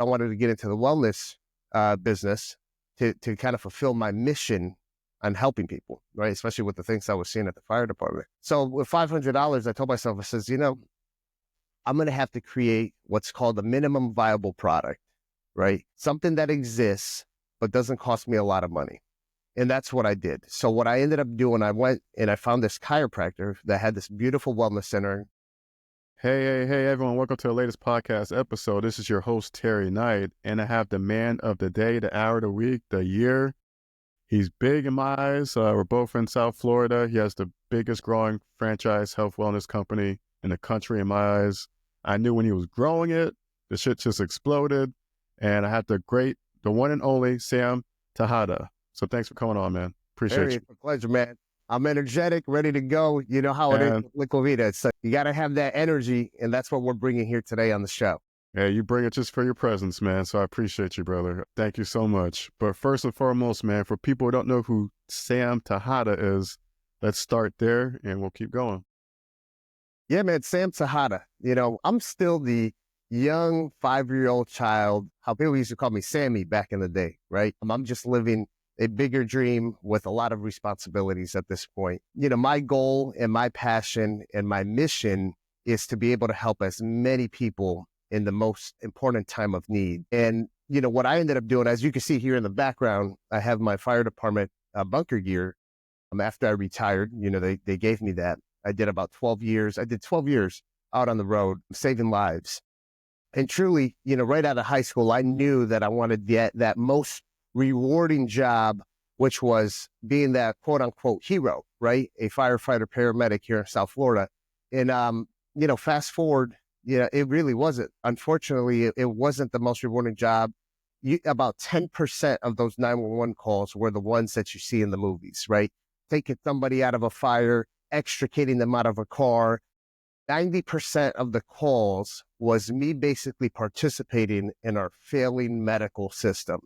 I wanted to get into the wellness business to kind of fulfill my mission on helping people, right? Especially with the things I was seeing at the fire department. So with $500, I told myself, I says, I'm going to have to create what's called a minimum viable product, right? Something that exists, but doesn't cost me a lot of money. And that's what I did. So what I ended up doing, I went and I found this chiropractor that had this beautiful wellness center. Hey, everyone. Welcome to the latest podcast episode. This is your host, Terry Knight, and I have the man of the day, the hour, the week, the year. He's big in my eyes. We're both in South Florida. He has the biggest growing franchise health wellness company in the country in my eyes. I knew when he was growing it, the shit just exploded. And I had the one and only Sam Tejada. So thanks for coming on, man. Appreciate you. It's a pleasure, man. I'm energetic, ready to go. You know how it is with Liquivida. So you got to have that energy, and that's what we're bringing here today on the show. Yeah, you bring it just for your presence, man. So I appreciate you, brother. Thank you so much. But first and foremost, man, for people who don't know who Sam Tejada is, let's start there and we'll keep going. Yeah, man, Sam Tejada. I'm still the young 5-year-old child, how people used to call me Sammy back in the day, right? I'm just living a bigger dream with a lot of responsibilities at this point. My goal and my passion and my mission is to be able to help as many people in the most important time of need. And, what I ended up doing, as you can see here in the background, I have my fire department bunker gear. After I retired, they gave me that. I did about 12 years. I did 12 years out on the road, saving lives. And truly, right out of high school, I knew that I wanted that most rewarding job, which was being that quote unquote hero, right? A firefighter paramedic here in South Florida. And, fast forward, it really wasn't. Unfortunately, it wasn't the most rewarding job. About 10% of those 911 calls were the ones that you see in the movies, right? Taking somebody out of a fire, extricating them out of a car. 90% of the calls was me basically participating in our failing medical system,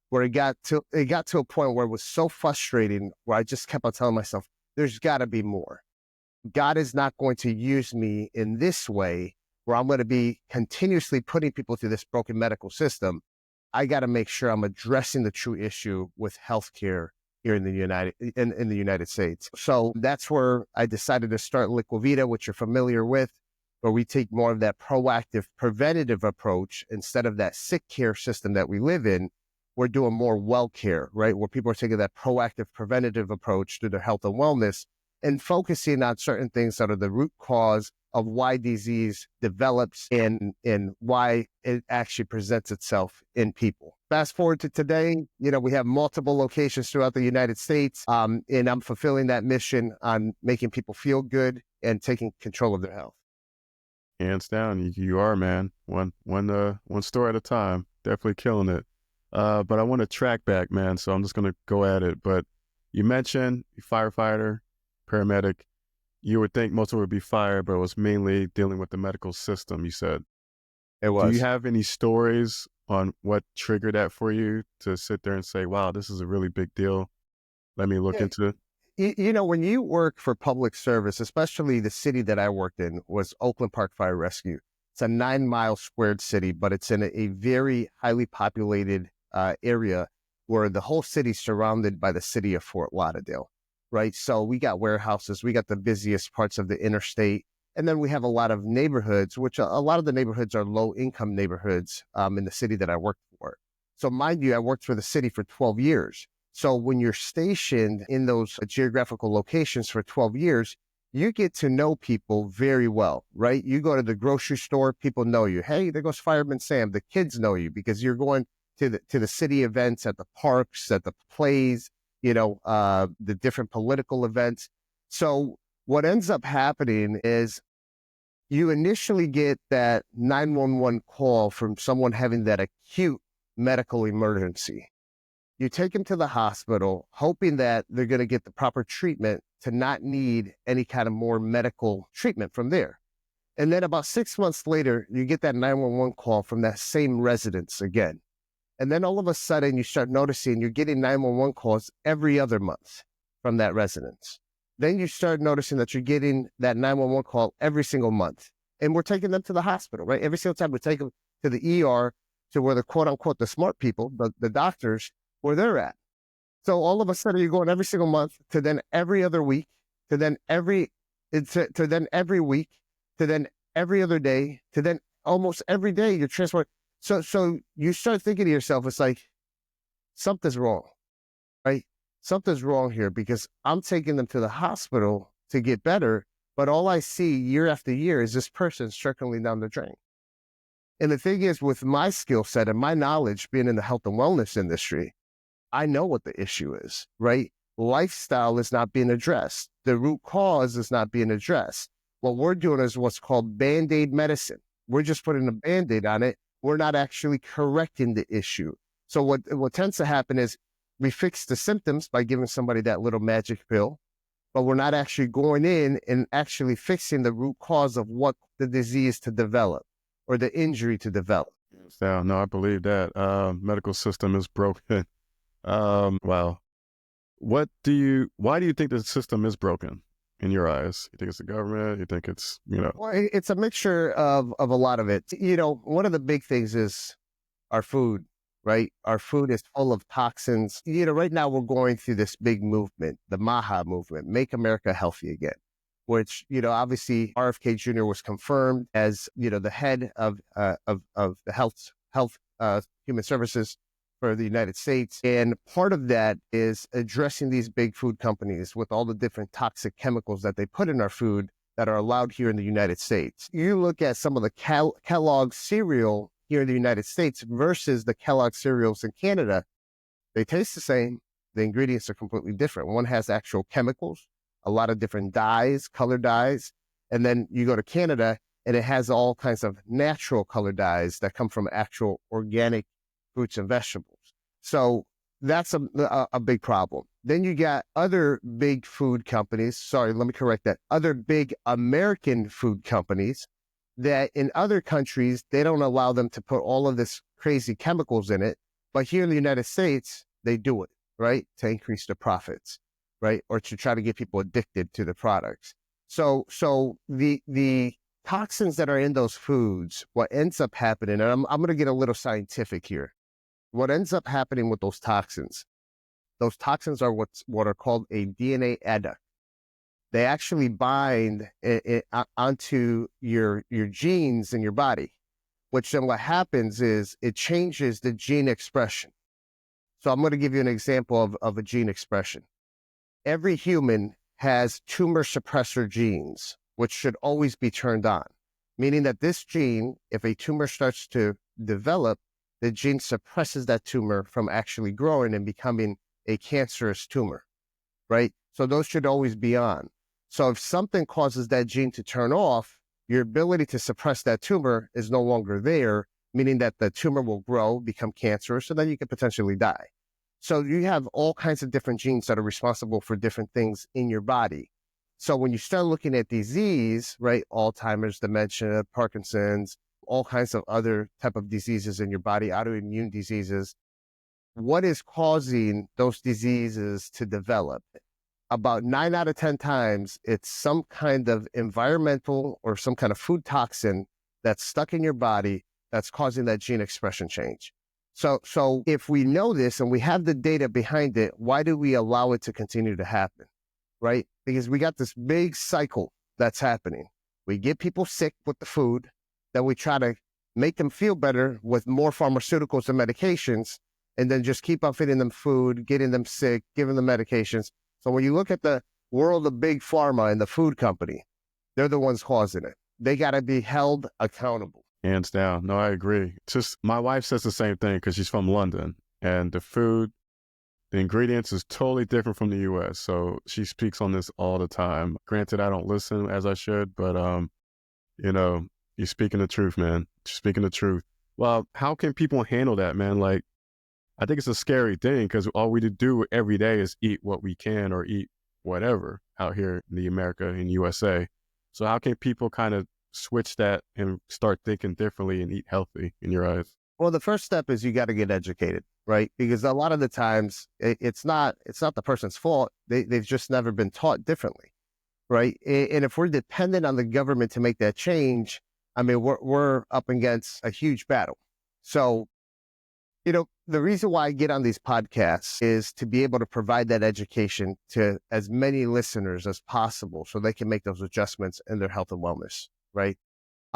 where it got to a point where it was so frustrating, where I just kept on telling myself, there's got to be more. God is not going to use me in this way, where I'm going to be continuously putting people through this broken medical system. I got to make sure I'm addressing the true issue with healthcare here in the United States. So that's where I decided to start Liquivida, which you're familiar with, where we take more of that proactive, preventative approach instead of that sick care system that we live in. We're doing more well care, right? Where people are taking that proactive, preventative approach to their health and wellness and focusing on certain things that are the root cause of why disease develops and why it actually presents itself in people. Fast forward to today, we have multiple locations throughout the United States, and I'm fulfilling that mission on making people feel good and taking control of their health. Hands down, you are, man. One store at a time. Definitely killing it. But I want to track back, man, so I'm just going to go at it. But you mentioned firefighter, paramedic. You would think most of it would be fire, but it was mainly dealing with the medical system, you said. It was. Do you have any stories on what triggered that for you to sit there and say, wow, this is a really big deal? Let me look into it. When you work for public service, especially the city that I worked in was Oakland Park Fire Rescue. It's a 9-mile squared city, but it's in a very highly populated area where the whole city's surrounded by the city of Fort Lauderdale. Right. So we got warehouses, we got the busiest parts of the interstate. And then we have a lot of neighborhoods, which a lot of the neighborhoods are low income neighborhoods in the city that I worked for. So mind you, I worked for the city for 12 years. So when you're stationed in those geographical locations for 12 years, you get to know people very well, right? You go to the grocery store, people know you. Hey, there goes Fireman Sam. The kids know you because you're going to the city events, at the parks, at the plays, the different political events. So what ends up happening is you initially get that 911 call from someone having that acute medical emergency. You take them to the hospital, hoping that they're going to get the proper treatment to not need any kind of more medical treatment from there. And then about 6 months later, you get that 911 call from that same residence again. And then all of a sudden you start noticing you're getting 911 calls every other month from that residence. Then you start noticing that you're getting that 911 call every single month. And we're taking them to the hospital, right? Every single time we take them to the ER to where the quote unquote, the smart people, the doctors, where they're at. So all of a sudden you're going every single month to then every other week, to then then every week, to then every other day, to then almost every day you're transferring. So you start thinking to yourself, it's like, something's wrong, right? Something's wrong here because I'm taking them to the hospital to get better, but all I see year after year is this person trickling down the drain. And the thing is, with my skill set and my knowledge being in the health and wellness industry, I know what the issue is, right? Lifestyle is not being addressed. The root cause is not being addressed. What we're doing is what's called Band-Aid medicine. We're just putting a Band-Aid on it. We're not actually correcting the issue. So what tends to happen is we fix the symptoms by giving somebody that little magic pill, but we're not actually going in and actually fixing the root cause of what the disease to develop or the injury to develop. So, no, I believe that. Medical system is broken. Wow. Why do you think the system is broken in your eyes? You think it's the government? You think it's, Well, it's a mixture of a lot of it. One of the big things is our food, right? Our food is full of toxins. Right now we're going through this big movement, the MAHA movement, Make America Healthy Again, which, obviously RFK Jr. was confirmed as, the head of the health, human services for the United States. And part of that is addressing these big food companies with all the different toxic chemicals that they put in our food that are allowed here in the United States. You look at some of the Kellogg's cereal here in the United States versus the Kellogg cereals in Canada, they taste the same. The ingredients are completely different. One has actual chemicals, a lot of different dyes, color dyes. And then you go to Canada and it has all kinds of natural color dyes that come from actual organic fruits and vegetables. So that's a big problem. Then you got other big food companies. Sorry, let me correct that. Other big American food companies that in other countries, they don't allow them to put all of this crazy chemicals in it. But here in the United States, they do it, right? To increase the profits, right? Or to try to get people addicted to the products. So the toxins that are in those foods, what ends up happening, and I'm going to get a little scientific here. What ends up happening with those toxins are what are called a DNA adduct. They actually bind onto your genes in your body, which then what happens is it changes the gene expression. So I'm going to give you an example of a gene expression. Every human has tumor suppressor genes, which should always be turned on, meaning that this gene, if a tumor starts to develop, the gene suppresses that tumor from actually growing and becoming a cancerous tumor, right? So those should always be on. So if something causes that gene to turn off, your ability to suppress that tumor is no longer there, meaning that the tumor will grow, become cancerous, and then you could potentially die. So you have all kinds of different genes that are responsible for different things in your body. So when you start looking at disease, right, Alzheimer's, dementia, Parkinson's, all kinds of other type of diseases in your body, autoimmune diseases, what is causing those diseases to develop? About 9 out of 10 times, it's some kind of environmental or some kind of food toxin that's stuck in your body that's causing that gene expression change. So if we know this and we have the data behind it, why do we allow it to continue to happen, right? Because we got this big cycle that's happening. We get people sick with the food, then we try to make them feel better with more pharmaceuticals and medications, and then just keep on feeding them food, getting them sick, giving them medications. So when you look at the world of big pharma and the food company, they're the ones causing it. They got to be held accountable. Hands down. No, I agree. Just my wife says the same thing because she's from London, and the food, the ingredients is totally different from the U.S. So she speaks on this all the time. Granted, I don't listen as I should, but you're speaking the truth, man. You're speaking the truth. Well, how can people handle that, man? Like, I think it's a scary thing because all we do every day is eat what we can or eat whatever out here in the America and USA. So how can people kind of switch that and start thinking differently and eat healthy in your eyes? Well, the first step is you got to get educated, right? Because a lot of the times it's not the person's fault. They've just never been taught differently, right? And if we're dependent on the government to make that change, I mean, we're up against a huge battle. So The reason why I get on these podcasts is to be able to provide that education to as many listeners as possible so they can make those adjustments in their health and wellness, right?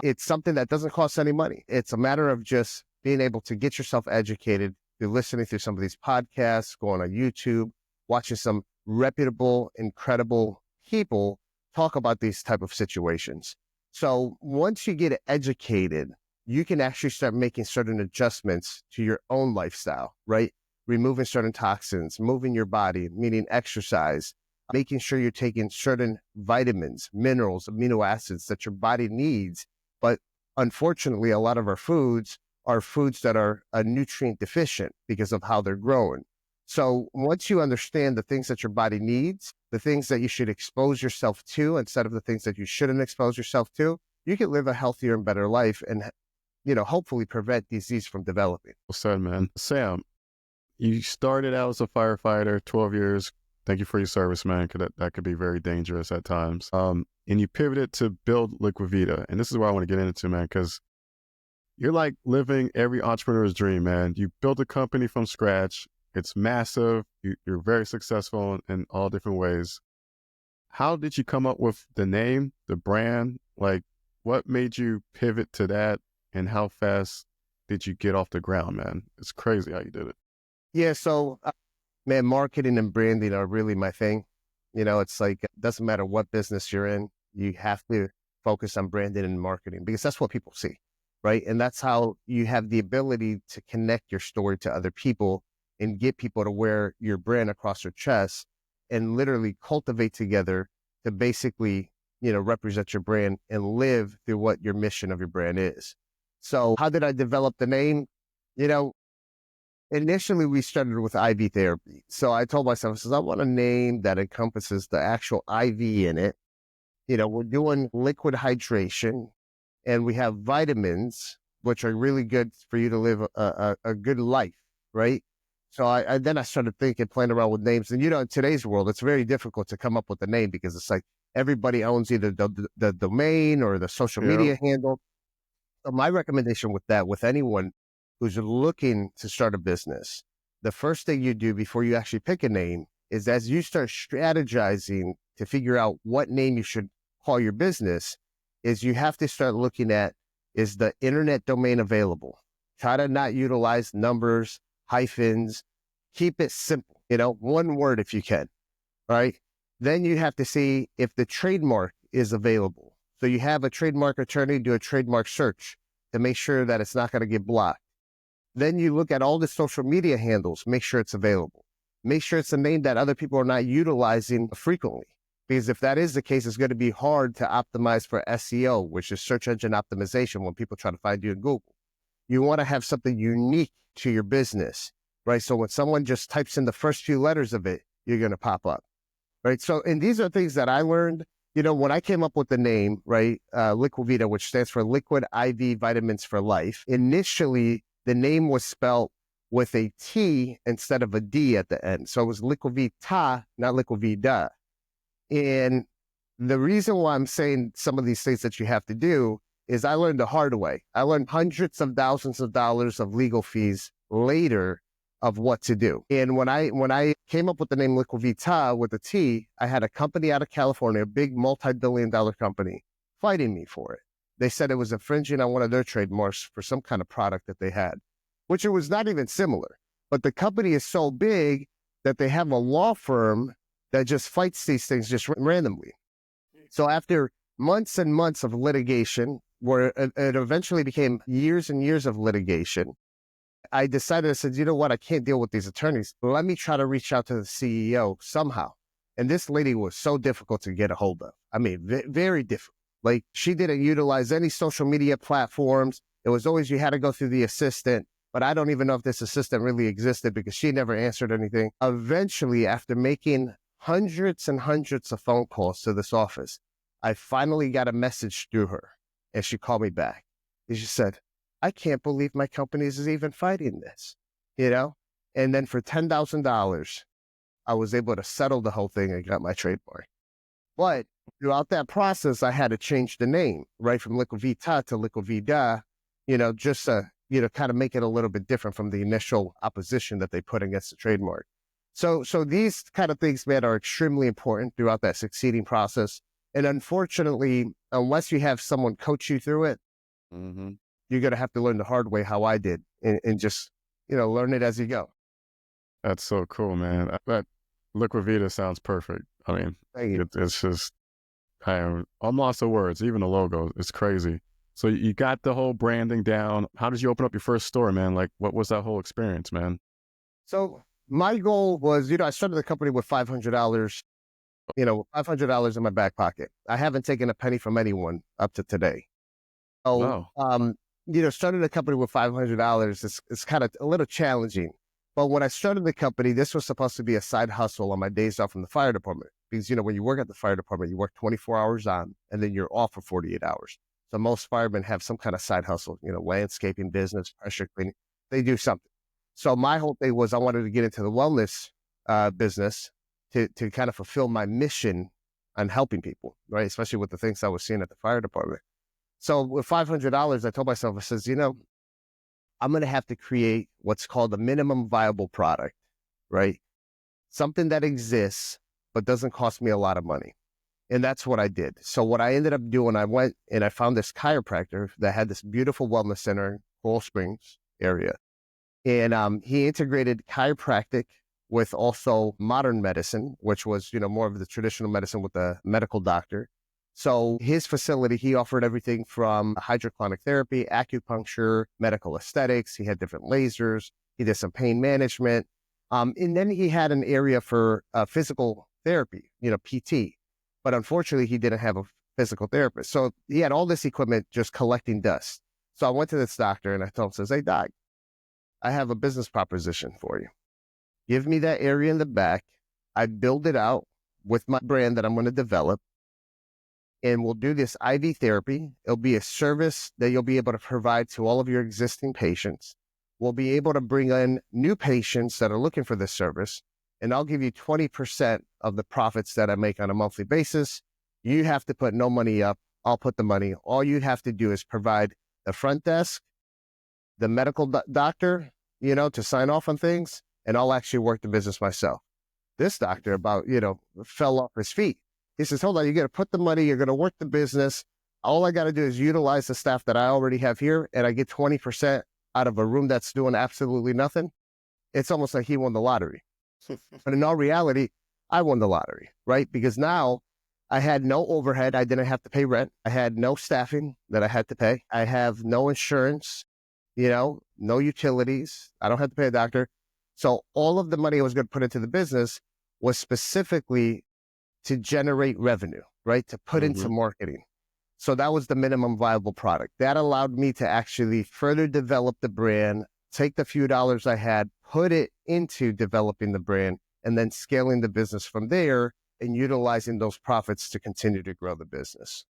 It's something that doesn't cost any money. It's a matter of just being able to get yourself educated through listening through some of these podcasts, going on YouTube, watching some reputable, incredible people talk about these type of situations. So once you get educated, you can actually start making certain adjustments to your own lifestyle, right? Removing certain toxins, moving your body, meaning exercise, making sure you're taking certain vitamins, minerals, amino acids that your body needs. But unfortunately, a lot of our foods are foods that are nutrient deficient because of how they're grown. So once you understand the things that your body needs, the things that you should expose yourself to instead of the things that you shouldn't expose yourself to, you can live a healthier and better life and hopefully prevent disease from developing. Well said, man. Sam, you started out as a firefighter, 12 years. Thank you for your service, man, because that could be very dangerous at times. And you pivoted to build Liquivida. And this is what I want to get into, man, because you're like living every entrepreneur's dream, man. You built a company from scratch. It's massive. You're very successful in all different ways. How did you come up with the name, the brand? Like, what made you pivot to that? And how fast did you get off the ground, man? It's crazy how you did it. Yeah. So, man, marketing and branding are really my thing. It's like, it doesn't matter what business you're in, you have to focus on branding and marketing because that's what people see, right? And that's how you have the ability to connect your story to other people and get people to wear your brand across their chest and literally cultivate together to basically, represent your brand and live through what your mission of your brand is. So how did I develop the name? Initially we started with IV therapy. So I told myself, I want a name that encompasses the actual IV in it. We're doing liquid hydration and we have vitamins, which are really good for you to live a good life, right? So then I started playing around with names. And, in today's world, it's very difficult to come up with a name because it's like everybody owns either the domain or the social media handle. So my recommendation with anyone who's looking to start a business, the first thing you do before you actually pick a name is as you start strategizing to figure out what name you should call your business, is you have to start looking at, is the internet domain available? Try to not utilize numbers, hyphens, keep it simple, one word if you can, right? Then you have to see if the trademark is available. So you have a trademark attorney do a trademark search to make sure that it's not going to get blocked. Then you look at all the social media handles, make sure it's available. Make sure it's a name that other people are not utilizing frequently. Because if that is the case, it's going to be hard to optimize for SEO, which is search engine optimization when people try to find you in Google. You want to have something unique to your business, right? So when someone just types in the first few letters of it, you're going to pop up, right? So, and these are things that I learned, when I came up with the name, right? Liquivida, which stands for Liquid IV Vitamins for Life. Initially, the name was spelled with a T instead of a D at the end. So it was Liquivita, not Liquivida. And the reason why I'm saying some of these things that you have to do is I learned the hard way. I learned hundreds of thousands of dollars of legal fees later of what to do. And when I came up with the name Liquivita with a T, I had a company out of California, a big multi-billion-dollar company, fighting me for it. They said it was infringing on one of their trademarks for some kind of product that they had, which it was not even similar. But the company is so big that they have a law firm that just fights these things just randomly. So after months and months of litigation, where it eventually became years and years of litigation, I decided, I said, you know what? I can't deal with these attorneys. Let me try to reach out to the CEO somehow. And this lady was so difficult to get a hold of. I mean, very difficult. Like, she didn't utilize any social media platforms. It was always, you had to go through the assistant, but I don't even know if this assistant really existed because she never answered anything. Eventually, after making hundreds and hundreds of phone calls to this office, I finally got a message through her and she called me back. And she said, I can't believe my company is even fighting this, And then for $10,000, I was able to settle the whole thing and got my trademark. But throughout that process, I had to change the name, right, from Liquivita to Liquivida, just to kind of make it a little bit different from the initial opposition that they put against the trademark. So these kind of things, man, are extremely important throughout that succeeding process. And unfortunately, unless you have someone coach you through it, Mm-hmm. you're going to have to learn the hard way, how I did, and just, learn it as you go. That's so cool, man. That Liquivida sounds perfect. I mean, Thank you. it's just, I'm lost of words. Even the logo, it's crazy. So you got the whole branding down. How did you open up your first store, man? Like, what was that whole experience, man? So my goal was, I started the company with $500, $500 in my back pocket. I haven't taken a penny from anyone up to today. So, Wow. starting a company with $500 is kind of a little challenging. But when I started the company, this was supposed to be a side hustle on my days off from the fire department. Because, when you work at the fire department, you work 24 hours on, and then you're off for 48 hours. So most firemen have some kind of side hustle, landscaping business, pressure cleaning. They do something. So my whole thing was I wanted to get into the wellness business to kind of fulfill my mission on helping people, right? Especially with the things I was seeing at the fire department. So with $500, I told myself, I says, I'm going to have to create what's called a minimum viable product, right? Something that exists, but doesn't cost me a lot of money. And that's what I did. So what I ended up doing, I went and I found this chiropractor that had this beautiful wellness center in Coral Springs area. And he integrated chiropractic with also modern medicine, which was, more of the traditional medicine with the medical doctor. So his facility, he offered everything from hydroclonic therapy, acupuncture, medical aesthetics. He had different lasers. He did some pain management. And then he had an area for physical therapy, PT. But unfortunately, he didn't have a physical therapist. So he had all this equipment just collecting dust. So I went to this doctor and I told him, says, hey, doc, I have a business proposition for you. Give me that area in the back. I build it out with my brand that I'm going to develop. And we'll do this IV therapy. It'll be a service that you'll be able to provide to all of your existing patients. We'll be able to bring in new patients that are looking for this service. And I'll give you 20% of the profits that I make on a monthly basis. You have to put no money up. I'll put the money. All you have to do is provide the front desk, the medical doctor, to sign off on things, and I'll actually work the business myself. This doctor fell off his feet. He says, hold on, you're going to put the money, you're going to work the business. All I got to do is utilize the staff that I already have here, and I get 20% out of a room that's doing absolutely nothing. It's almost like he won the lottery. But in all reality, I won the lottery, right? Because now I had no overhead. I didn't have to pay rent. I had no staffing that I had to pay. I have no insurance, no utilities. I don't have to pay a doctor. So all of the money I was going to put into the business was specifically to generate revenue, right? To put into marketing. So that was the minimum viable product. That allowed me to actually further develop the brand, take the few dollars I had, put it into developing the brand, and then scaling the business from there and utilizing those profits to continue to grow the business.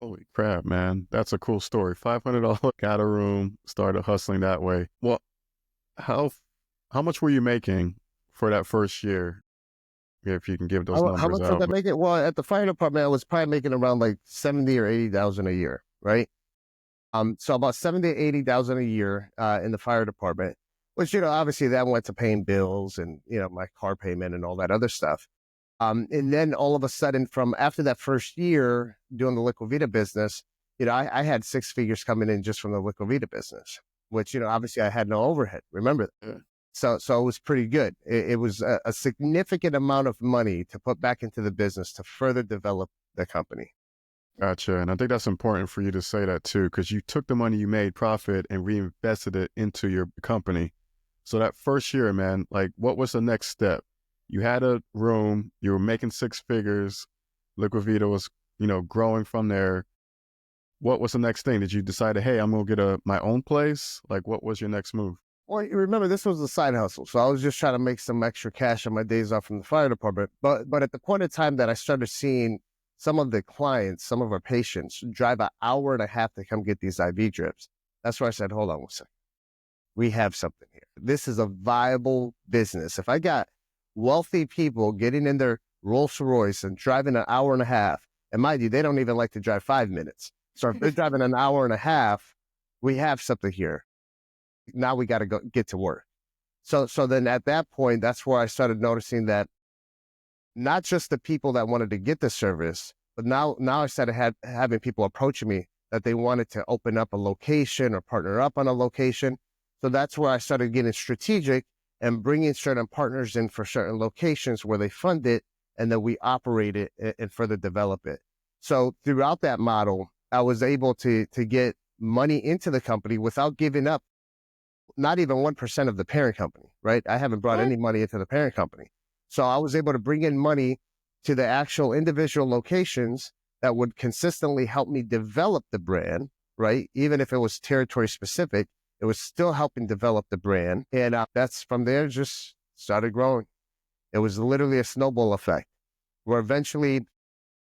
Holy crap, man. That's a cool story. $500, got a room, started hustling that way. Well, how much were you making for that first year? If you can give those How numbers much was out. I making? Well, at the fire department, I was probably making around like 70 or 80,000 a year, right? So about 70 to 80,000 a year in the fire department, which, obviously that went to paying bills and, my car payment and all that other stuff. And then all of a sudden from after that first year doing the Liquivida business, I had six figures coming in just from the Liquivida business, which, obviously I had no overhead. Remember that. Yeah. So it was pretty good. It was a significant amount of money to put back into the business to further develop the company. Gotcha. And I think that's important for you to say that too, because you took the money you made profit and reinvested it into your company. So that first year, man, like what was the next step? You had a room, you were making six figures. Liquivida was, growing from there. What was the next thing? Did you decide, hey, I'm going to get my own place? Like what was your next move? Well, you remember this was a side hustle. So I was just trying to make some extra cash on my days off from the fire department. But at the point in time that I started seeing some of the clients, some of our patients drive an hour and a half to come get these IV drips, that's where I said, hold on one second. We have something here. This is a viable business. If I got wealthy people getting in their Rolls Royce and driving an hour and a half, and mind you, they don't even like to drive 5 minutes. So if they're driving an hour and a half, we have something here. Now we got to get to work. So then at that point, that's where I started noticing that not just the people that wanted to get the service, but now I started having people approaching me that they wanted to open up a location or partner up on a location. So that's where I started getting strategic and bringing certain partners in for certain locations where they fund it, and then we operate it and further develop it. So throughout that model, I was able to get money into the company without giving up not even 1% of the parent company, right? I haven't brought any money into the parent company. So I was able to bring in money to the actual individual locations that would consistently help me develop the brand, right? Even if it was territory specific, it was still helping develop the brand. And that's from there, just started growing. It was literally a snowball effect where eventually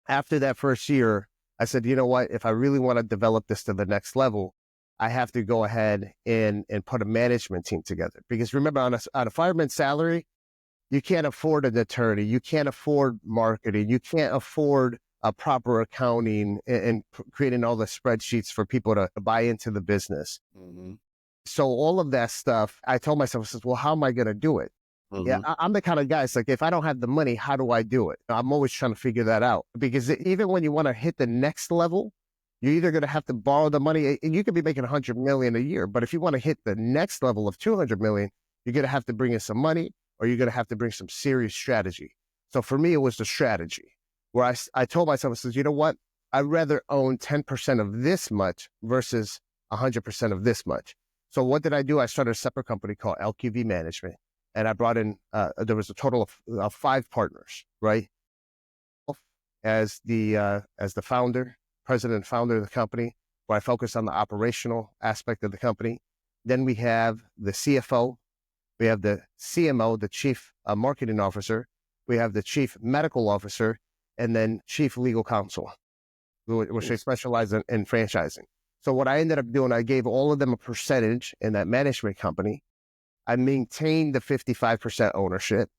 after that first year, I said, you know what, if I really want to develop this to the next level, I have to go ahead and put a management team together. Because remember, on a fireman's salary, you can't afford an attorney, you can't afford marketing, you can't afford a proper accounting and creating all the spreadsheets for people to buy into the business. Mm-hmm. So all of that stuff, I told myself, I said, well, how am I going to do it? Mm-hmm. Yeah, I'm the kind of guy, it's like, if I don't have the money, how do I do it? I'm always trying to figure that out. Because even when you want to hit the next level, you're either going to have to borrow the money, and you could be making $100 million a year. But if you want to hit the next level of $200 million, you're going to have to bring in some money, or you're going to have to bring some serious strategy. So for me, it was the strategy where I told myself, I said, you know what? I'd rather own 10% of this much versus 100% of this much. So what did I do? I started a separate company called LQV Management. And I brought in, there was a total of 5 partners, right? As the founder, president and founder of the company, where I focus on the operational aspect of the company. Then we have the CFO, we have the CMO, the chief marketing officer, we have the chief medical officer, and then chief legal counsel, which they specialize in franchising. So what I ended up doing, I gave all of them a percentage in that management company. I maintained the 55% ownership.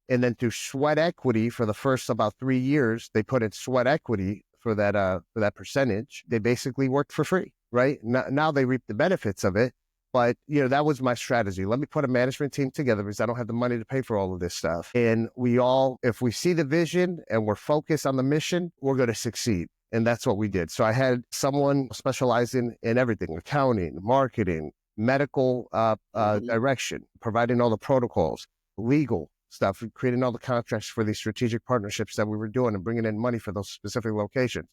And then through sweat equity for the first about 3 years, they put in sweat equity for that percentage. They basically worked for free, right? Now they reap the benefits of it. But, that was my strategy. Let me put a management team together because I don't have the money to pay for all of this stuff. And if we see the vision and we're focused on the mission, we're going to succeed. And that's what we did. So I had someone specializing in everything: accounting, marketing, medical direction, providing all the protocols, legal stuff, creating all the contracts for these strategic partnerships that we were doing and bringing in money for those specific locations.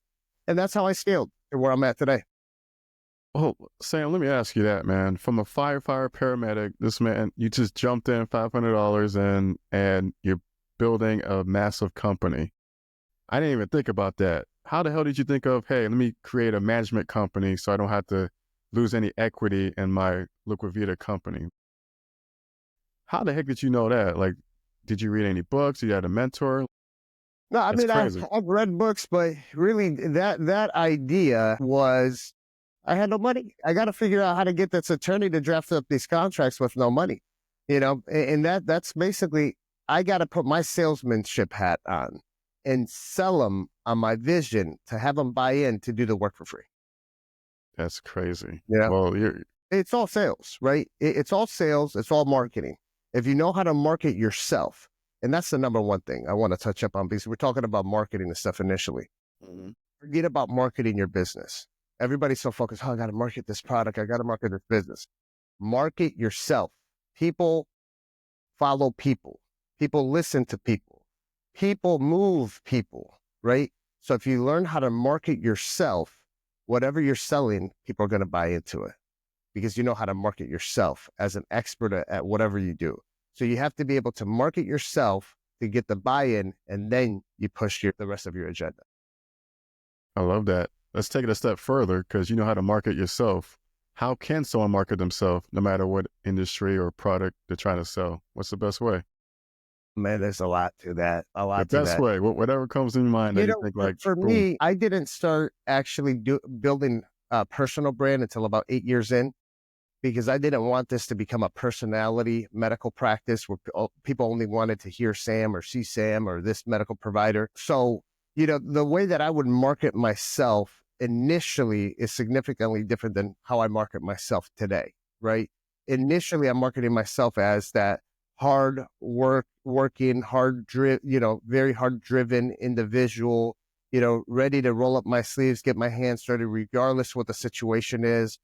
And that's how I scaled to where I'm at today. Oh, Sam, let me ask you that, man. From a firefighter paramedic, this man, you just jumped in $500 and you're building a massive company. I didn't even think about that. How the hell did you think of, hey, let me create a management company so I don't have to lose any equity in my Liquivida company? How the heck did you know that? Like, did you read any books? Did you have a mentor? No, I mean, I've read books, but really that idea was, I had no money. I got to figure out how to get this attorney to draft up these contracts with no money, and that's basically, I got to put my salesmanship hat on and sell them on my vision to have them buy in to do the work for free. That's crazy. Yeah. Well, it's all sales, right? It's all sales. It's all marketing. If you know how to market yourself, and that's the number one thing I want to touch up on, because we're talking about marketing and stuff initially. mm-hmm. Forget about marketing your business. Everybody's so focused, I got to market this product. I got to market this business. Market yourself. People follow people. People listen to people. People move people, right? So if you learn how to market yourself, whatever you're selling, people are going to buy into it because you know how to market yourself as an expert at whatever you do. So you have to be able to market yourself to get the buy-in, and then you push the rest of your agenda. I love that. Let's take it a step further, because you know how to market yourself. How can someone market themselves no matter what industry or product they're trying to sell? What's the best way? Man, there's a lot to that. The best way, whatever comes in mind that you think like, for boom. me, I didn't start actually building a personal brand until about 8 years in, because I didn't want this to become a personality medical practice where people only wanted to hear Sam or see Sam or this medical provider. So, the way that I would market myself initially is significantly different than how I market myself today, right? initially I'm marketing myself as that working, very hard driven individual, ready to roll up my sleeves, get my hands dirty, regardless what the situation is,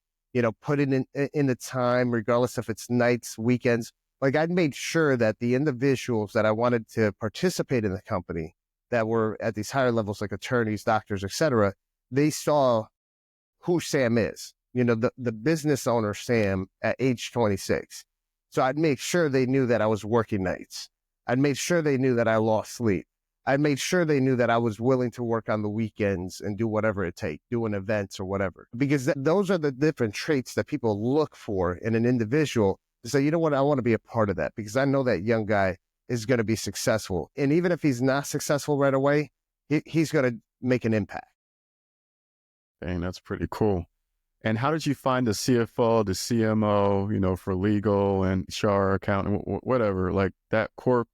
put it in the time, regardless if it's nights, weekends. Like I made sure that the individuals that I wanted to participate in the company that were at these higher levels, like attorneys, doctors, etc., they saw who Sam is, the business owner Sam at age 26. So I'd make sure they knew that I was working nights. I'd make sure they knew that I lost sleep. I made sure they knew that I was willing to work on the weekends and do whatever it takes, doing events or whatever, because those are the different traits that people look for in an individual to say, you know what, I want to be a part of that because I know that young guy is going to be successful. And even if he's not successful right away, he's going to make an impact. Dang, that's pretty cool. And how did you find the CFO, the CMO, for legal and HR, accounting, whatever, like that core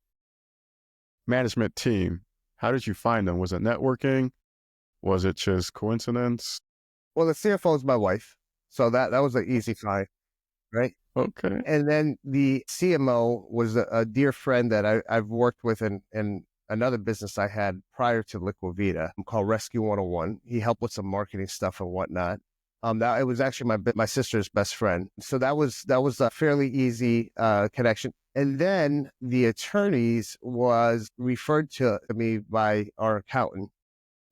management team? How did you find them? Was it networking? Was it just coincidence? Well, the CFO is my wife. So that was an easy find, right? Okay. And then the CMO was a dear friend that I've worked with in another business I had prior to Liquivida called Rescue 101. He helped with some marketing stuff and whatnot. That it was actually my sister's best friend. So that was a fairly easy connection. And then the attorneys was referred to me by our accountant,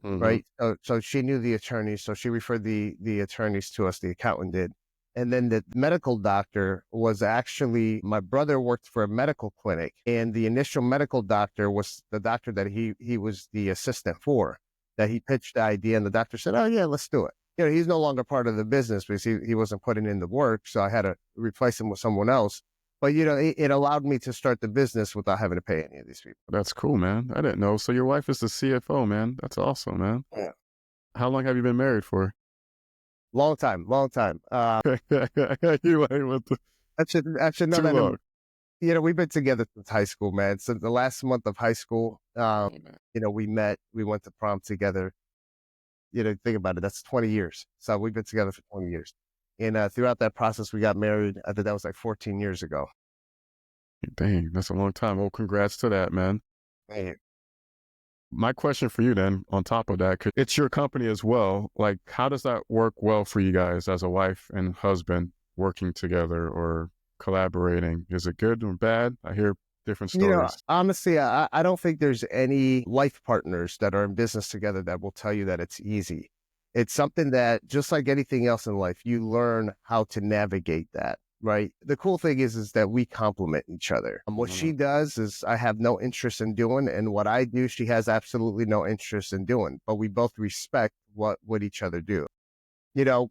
right? So she knew the attorneys, so she referred the attorneys to us. The accountant did. And then the medical doctor was actually, my brother worked for a medical clinic, and the initial medical doctor was the doctor that he was the assistant for, that he pitched the idea, and the doctor said, oh yeah, let's do it. He's no longer part of the business because he wasn't putting in the work, so I had to replace him with someone else. But, it allowed me to start the business without having to pay any of these people. That's cool, man. I didn't know. So your wife is the CFO, man. That's awesome, man. Yeah. How long have you been married for? Long time. You ain't with the I should know too that. long. We've been together since high school, man. Since the last month of high school, we met, we went to prom together. Think about it. That's 20 years. So we've been together for 20 years. And throughout that process, we got married. I think that was like 14 years ago. Dang, that's a long time. Well, congrats to that, man. Thank you. My question for you then, on top of that, 'cause it's your company as well. Like, how does that work well for you guys as a wife and husband working together or collaborating? Is it good or bad? I hear different stories. Honestly, I don't think there's any life partners that are in business together that will tell you that it's easy. It's something that, just like anything else in life, you learn how to navigate that, right? The cool thing is that we complement each other. What she does is I have no interest in doing, and what I do, she has absolutely no interest in doing, but we both respect what each other do.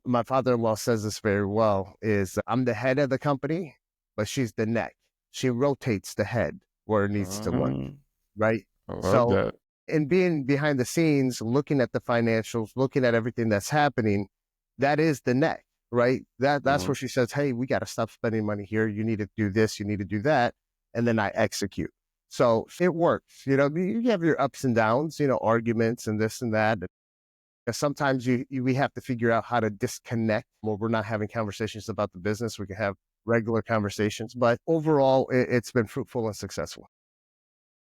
My father-in-law says this very well, is I'm the head of the company, but she's the neck. She rotates the head where it needs to look, right? I love that. And being behind the scenes, looking at the financials, looking at everything that's happening, that is the neck, right? That's where she says, hey, we got to stop spending money here. You need to do this. You need to do that. And then I execute. So it works. You have your ups and downs, arguments and this and that. Sometimes we have to figure out how to disconnect where we're not having conversations about the business. We can have regular conversations, but overall, it's been fruitful and successful.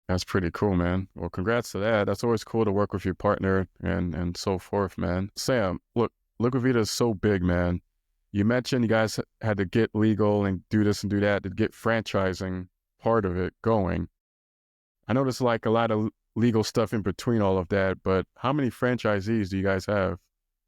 That's pretty cool, man. Well, congrats to that. That's always cool to work with your partner and so forth, man. Sam, look, Liquivida is so big, man. You mentioned you guys had to get legal and do this and do that to get franchising part of it going. I know there's like a lot of legal stuff in between all of that, but how many franchisees do you guys have?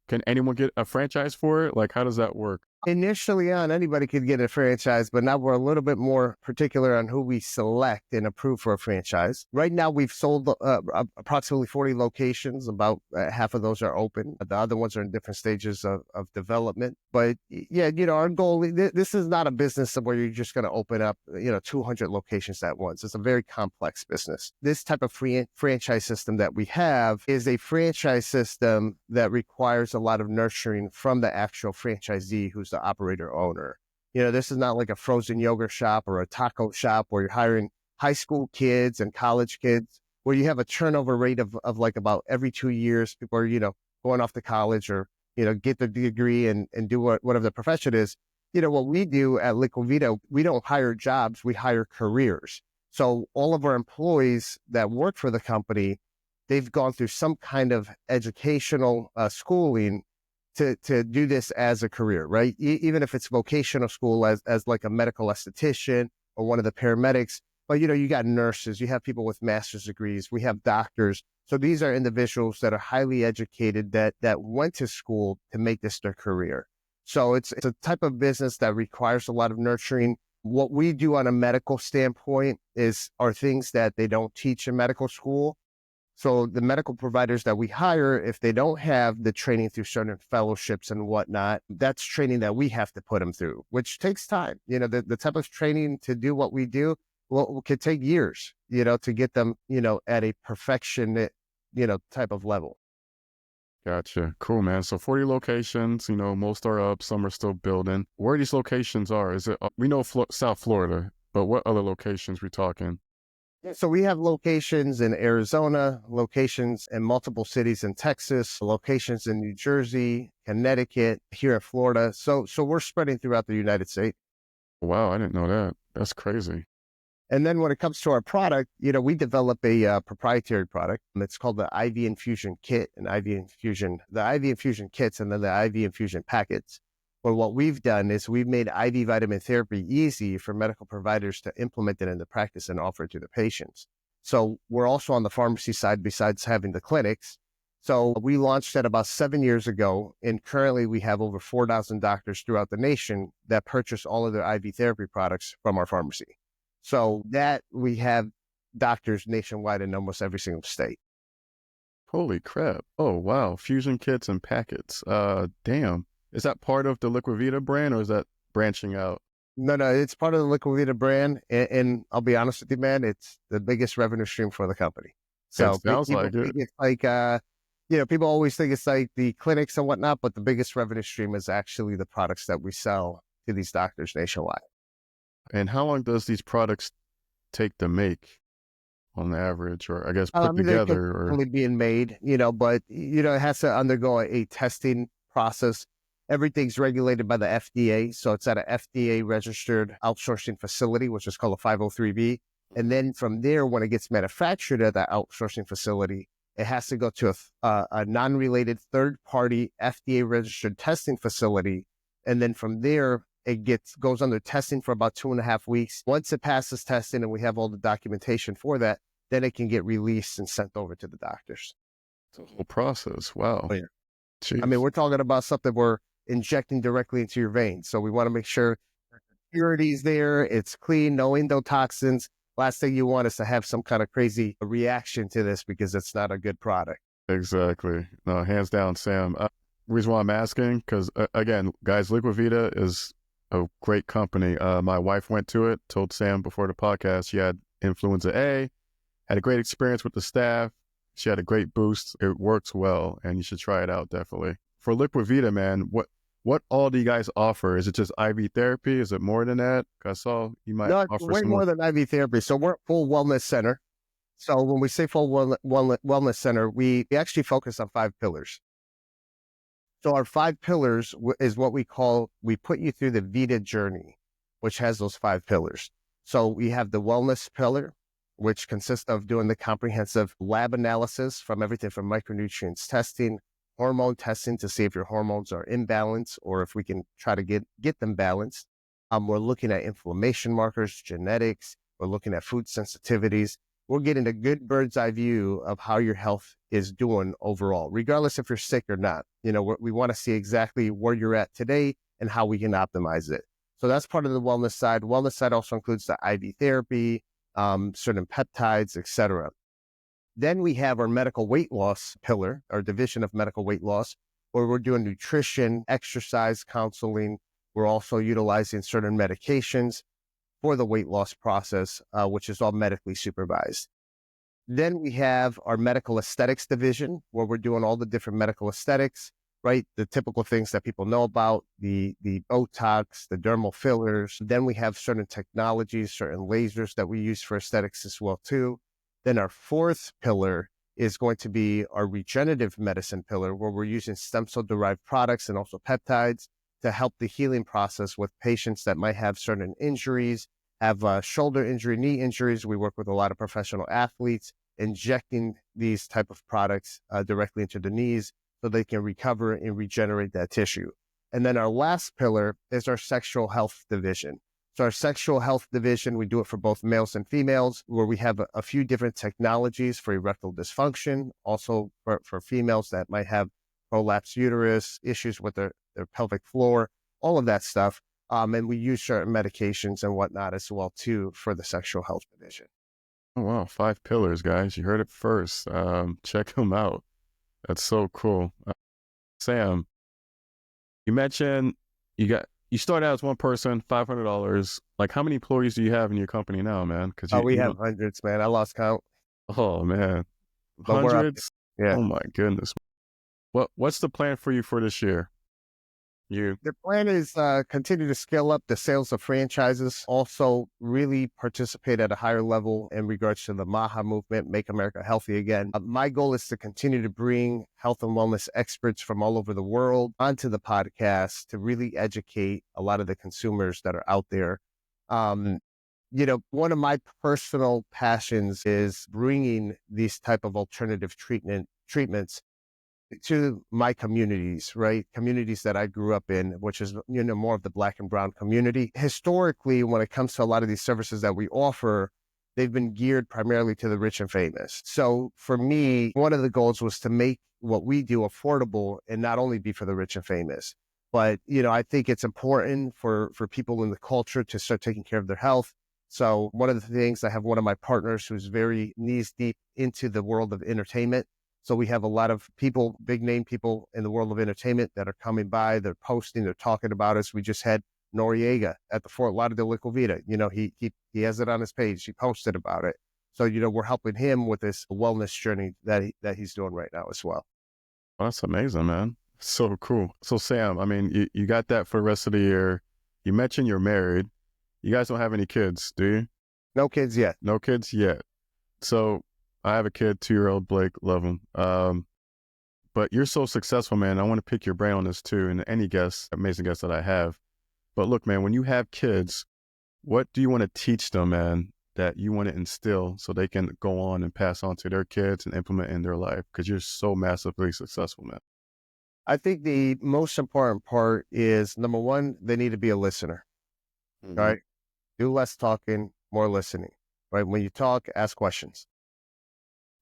Can anyone get a franchise for it? Like, how does that work? Initially on, anybody could get a franchise, but now we're a little bit more particular on who we select and approve for a franchise. Right now, we've sold approximately 40 locations. About half of those are open. The other ones are in different stages of development. But yeah, our goal, this is not a business where you're just going to open up, 200 locations at once. It's a very complex business. This type of franchise system that we have is a franchise system that requires a lot of nurturing from the actual franchisee who's the operator owner. This is not like a frozen yogurt shop or a taco shop where you're hiring high school kids and college kids, where you have a turnover rate of like about every 2 years. People are, going off to college or, get their degree and do whatever the profession is. What we do at Liquivida, we don't hire jobs, we hire careers. So all of our employees that work for the company, they've gone through some kind of educational schooling to do this as a career, right? Even if it's vocational school as like a medical esthetician or one of the paramedics, but you got nurses, you have people with master's degrees, we have doctors. So these are individuals that are highly educated that went to school to make this their career. So it's a type of business that requires a lot of nurturing. What we do on a medical standpoint are things that they don't teach in medical school. So the medical providers that we hire, if they don't have the training through certain fellowships and whatnot, that's training that we have to put them through, which takes time. The type of training to do what we do, well, could take years, to get them, at a perfection, type of level. Gotcha. Cool, man. So 40 locations, most are up, some are still building. Where these locations are, is it, we know South Florida, but what other locations we talking? So we have locations in Arizona, locations in multiple cities in Texas, locations in New Jersey, Connecticut, here in Florida. So we're spreading throughout the United States. Wow, I didn't know that. That's crazy. And then when it comes to our product, we develop a proprietary product. It's called the IV infusion kit and the IV infusion kits and then the IV infusion packets. But what we've done is we've made IV vitamin therapy easy for medical providers to implement it into practice and offer it to the patients. So we're also on the pharmacy side besides having the clinics. So we launched that about 7 years ago, and currently we have over 4,000 doctors throughout the nation that purchase all of their IV therapy products from our pharmacy. So that we have doctors nationwide in almost every single state. Holy crap. Oh, wow. Fusion kits and packets. Damn. Is that part of the Liquivida brand or is that branching out? No, it's part of the Liquivida brand. And I'll be honest with you, man, it's the biggest revenue stream for the company. So It sounds people like it. think it's like, people always think it's like the clinics and whatnot, but the biggest revenue stream is actually the products that we sell to these doctors nationwide. And how long does these products take to make on average, or I guess put together? They're only being made, but, it has to undergo a testing process. Everything's regulated by the FDA. So it's at an FDA registered outsourcing facility, which is called a 503B. And then from there, when it gets manufactured at that outsourcing facility, it has to go to a non-related third party FDA registered testing facility. And then from there, it goes under testing for about 2.5 weeks. Once it passes testing and we have all the documentation for that, then it can get released and sent over to the doctors. It's a whole process. Wow. Oh, yeah. I mean, we're talking about something we're injecting directly into your veins. So we want to make sure purity is there, it's clean, no endotoxins. Last thing you want is to have some kind of crazy reaction to this because it's not a good product. Exactly. No, hands down, Sam. Reason why I'm asking, because again, guys, Liquivida is a great company. My wife went to it, told Sam before the podcast she had influenza A, had a great experience with the staff. She had a great boost. It works well, and you should try it out, definitely. For Liquivida, man, what all do you guys offer? Is it just IV therapy? Is it more than that? I saw you might offer way some more than IV therapy. So we're a full wellness center. So when we say full wellness center, we actually focus on 5 pillars. So our 5 pillars is what we put you through the Vita journey, which has those 5 pillars. So we have the wellness pillar, which consists of doing the comprehensive lab analysis from everything from micronutrients testing, hormone testing to see if your hormones are in balance or if we can try to get them balanced. We're looking at inflammation markers, genetics. We're looking at food sensitivities. We're getting a good bird's eye view of how your health is doing overall, regardless if you're sick or not. We want to see exactly where you're at today and how we can optimize it. So that's part of the wellness side. Wellness side also includes the IV therapy, certain peptides, etc. Then we have our medical weight loss pillar, our division of medical weight loss, where we're doing nutrition, exercise, counseling. We're also utilizing certain medications for the weight loss process, which is all medically supervised. Then we have our medical aesthetics division, where we're doing all the different medical aesthetics, right? The typical things that people know about, the Botox, the dermal fillers. Then we have certain technologies, certain lasers that we use for aesthetics as well too. Then our 4th pillar is going to be our regenerative medicine pillar, where we're using stem cell derived products and also peptides to help the healing process with patients that might have certain injuries, have shoulder injury, knee injuries. We work with a lot of professional athletes, injecting these type of products directly into the knees so they can recover and regenerate that tissue. And then our last pillar is our sexual health division. So our sexual health division, we do it for both males and females, where we have a few different technologies for erectile dysfunction, also for females that might have prolapsed uterus, issues with their pelvic floor, all of that stuff. And we use certain medications and whatnot as well, too, for the sexual health division. Oh, wow. 5 pillars, guys. You heard it first. Check them out. That's so cool. Sam, you mentioned you started out as one person, $500. Like, how many employees do you have in your company now, man? Because We have hundreds, man. I lost count. Oh, man. But we're up Hundreds? there. Yeah. Oh, my goodness. What's the plan for you for this year? The plan is continue to scale up the sales of franchises, also really participate at a higher level in regards to the MAHA movement, Make America Healthy Again. My goal is to continue to bring health and wellness experts from all over the world onto the podcast to really educate a lot of the consumers that are out there. One of my personal passions is bringing these type of alternative treatments to my communities, right? Communities that I grew up in, which is, more of the Black and brown community. Historically, when it comes to a lot of these services that we offer, they've been geared primarily to the rich and famous. So for me, one of the goals was to make what we do affordable and not only be for the rich and famous. But, I think it's important for people in the culture to start taking care of their health. So one of the things, I have one of my partners who's very knees deep into the world of entertainment. So we have a lot of people, big name people in the world of entertainment that are coming by. They're posting, they're talking about us. We just had Noriega at the Fort Lauderdale Liquivida. He has it on his page. He posted about it. So, we're helping him with this wellness journey that he's doing right now as well. Oh, that's amazing, man. So cool. So Sam, I mean, you got that for the rest of the year. You mentioned you're married. You guys don't have any kids, do you? No kids yet. No kids yet. So I have a kid, 2-year-old Blake, love him. But you're so successful, man. I want to pick your brain on this too, and any amazing guest that I have. But look, man, when you have kids, what do you want to teach them, man, that you want to instill so they can go on and pass on to their kids and implement in their life? Because you're so massively successful, man. I think the most important part is, number one, they need to be a listener. Mm-hmm. All right. Do less talking, more listening. Right. When you talk, ask questions.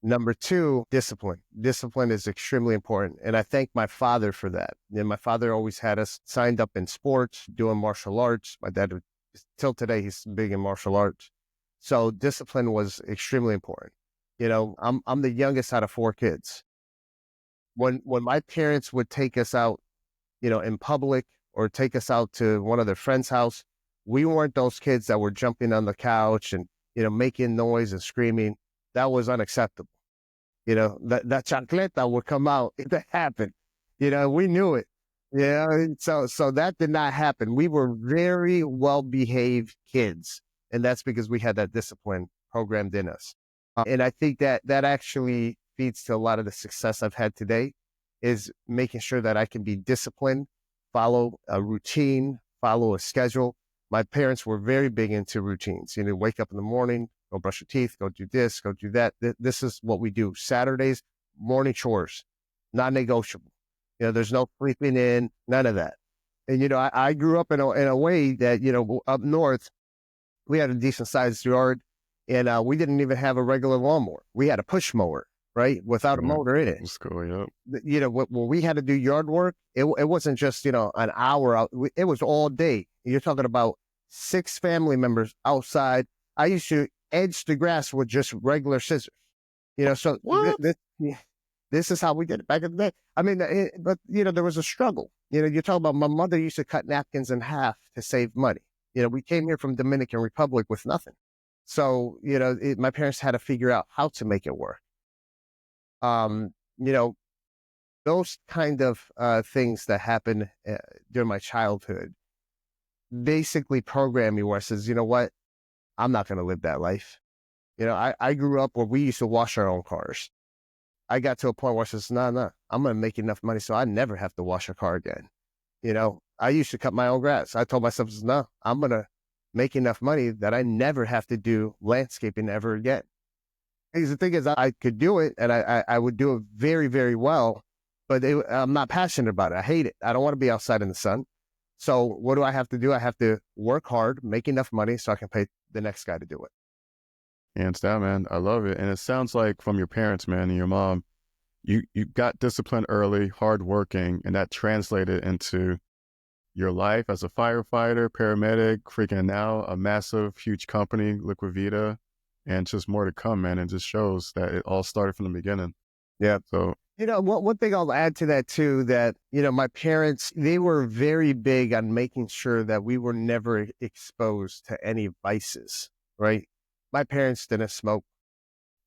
Number two, discipline. Discipline is extremely important. And I thank my father for that. And my father always had us signed up in sports, doing martial arts. My dad, till today, he's big in martial arts. So discipline was extremely important. I'm the youngest out of 4 kids. When my parents would take us out, in public or take us out to one of their friends' house, we weren't those kids that were jumping on the couch and, making noise and screaming. That was unacceptable. That chancleta would come out if that happened. We knew it. So that did not happen. We were very well-behaved kids. And that's because we had that discipline programmed in us. And I think that actually feeds to a lot of the success I've had today, is making sure that I can be disciplined, follow a routine, follow a schedule. My parents were very big into routines. Wake up in the morning, go brush your teeth, go do this, go do that. This is what we do. Saturdays, morning chores, non-negotiable. There's no sleeping in, none of that. And, I grew up in a way that, up north, we had a decent sized yard, and we didn't even have a regular lawnmower. We had a push mower, right? Without a motor in it. Let's go, yep. When we had to do yard work, it wasn't just, an hour out. It was all day. You're talking about 6 family members outside. I used to edge the grass with just regular scissors, so this is how we did it back in the day. I mean, but there was a struggle. You're talking about, my mother used to cut napkins in half to save money. We came here from Dominican Republic with nothing. So, my parents had to figure out how to make it work. Those kind of things that happened during my childhood basically programmed me, where I says, you know what? I'm not going to live that life. I grew up where we used to wash our own cars. I got to a point where I says, no, I'm going to make enough money so I never have to wash a car again. I used to cut my own grass. I told myself, no, I'm going to make enough money that I never have to do landscaping ever again. Because the thing is, I could do it and I would do it very, very well, but I'm not passionate about it. I hate it. I don't want to be outside in the sun. So what do I have to do? I have to work hard, make enough money so I can pay the next guy to do it. Hands down, man. I love it. And it sounds like from your parents, man, and your mom, you got disciplined early, hardworking, and that translated into your life as a firefighter, paramedic, freaking now a massive, huge company, Liquivida, and just more to come, man. It just shows that it all started from the beginning. Yeah. So, one thing I'll add to that too, that, my parents, they were very big on making sure that we were never exposed to any vices, right? My parents didn't smoke.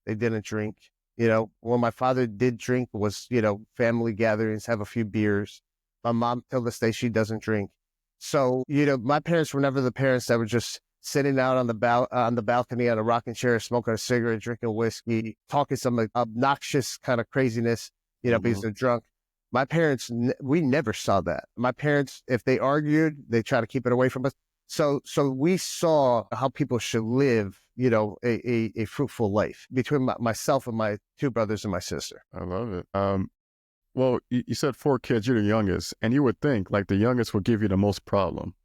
They didn't drink. When my father did drink was, family gatherings, have a few beers. My mom, till this day, she doesn't drink. So, my parents were never the parents that were just sitting out on the balcony on a rocking chair, smoking a cigarette, drinking whiskey, talking some obnoxious kind of craziness, because they're drunk. My parents, we never saw that. My parents, if they argued, they try to keep it away from us. So we saw how people should live, a fruitful life between myself and my two brothers and my sister. I love it. Well, you said 4 kids, you're the youngest, and you would think like the youngest would give you the most problem,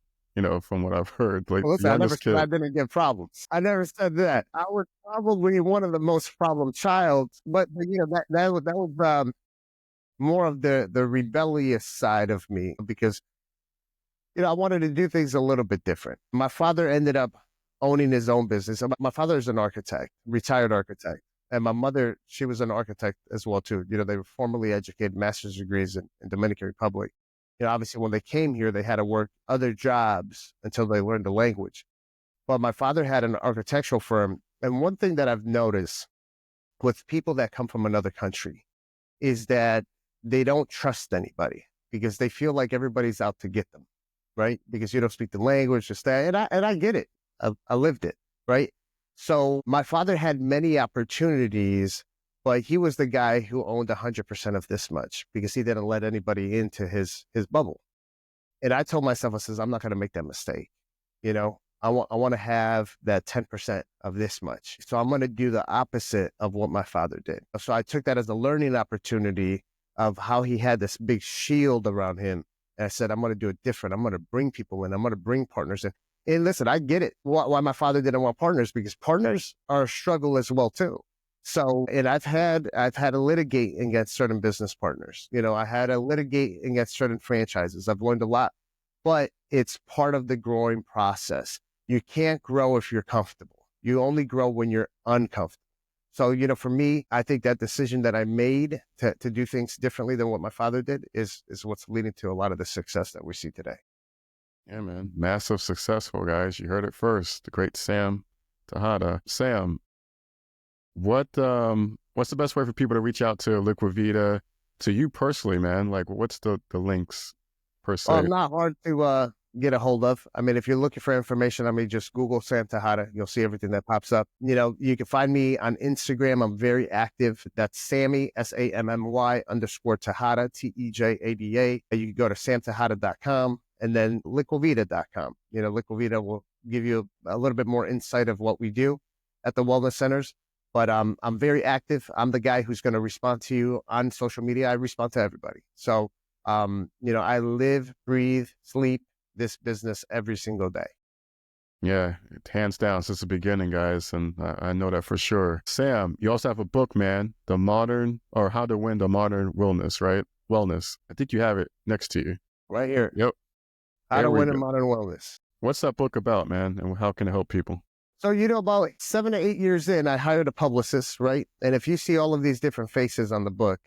from what I've heard. Like, Well, listen, the I never youngest said I kid. didn't get problems. I never said that. I was probably one of the most problem child, but that was more of the rebellious side of me because, I wanted to do things a little bit different. My father ended up owning his own business. My father is an architect, retired architect. And my mother, she was an architect as well, too. They were formally educated, master's degrees in Dominican Republic. Obviously, when they came here, they had to work other jobs until they learned the language. But my father had an architectural firm. And one thing that I've noticed with people that come from another country is that they don't trust anybody because they feel like everybody's out to get them, right? Because you don't speak the language, just that. And I get it. I lived it, right? So my father had many opportunities, but he was the guy who owned 100% of this much because he didn't let anybody into his bubble. And I told myself, I says, I'm not going to make that mistake. I want to have that 10% of this much. So I'm going to do the opposite of what my father did. So I took that as a learning opportunity of how he had this big shield around him. And I said, I'm going to do it different. I'm going to bring people in. I'm going to bring partners in. And listen, I get it. Why my father didn't want partners, because partners are a struggle as well too. So, and I've had to litigate against certain business partners. I had to litigate against certain franchises. I've learned a lot, but it's part of the growing process. You can't grow if you're comfortable. You only grow when you're uncomfortable. So, for me, I think that decision that I made to do things differently than what my father did is what's leading to a lot of the success that we see today. Yeah, man. Massive successful, guys. You heard it first. The great Sam Tejada. Sam, what's the best way for people to reach out to Liquivida, to you personally, man? Like, what's the links per se? Well, I'm not hard to get a hold of. I mean, if you're looking for information, just Google Sam Tejada. You'll see everything that pops up. You can find me on Instagram. I'm very active. That's Sammy, SAMMY _ Tejada, TEJADA. You can go to samtejada.com and then liquivida.com. Liquivida will give you a little bit more insight of what we do at the wellness centers. But I'm very active. I'm the guy who's going to respond to you on social media. I respond to everybody. So, I live, breathe, sleep this business every single day. Yeah, hands down since the beginning, guys. And I know that for sure. Sam, you also have a book, man, How to Win the Modern Wellness, right? Wellness. I think you have it next to you. Right here. Yep. How to Win in Modern Wellness. What's that book about, man? And how can it help people? So, about 7 to 8 years in, I hired a publicist, right? And if you see all of these different faces on the book,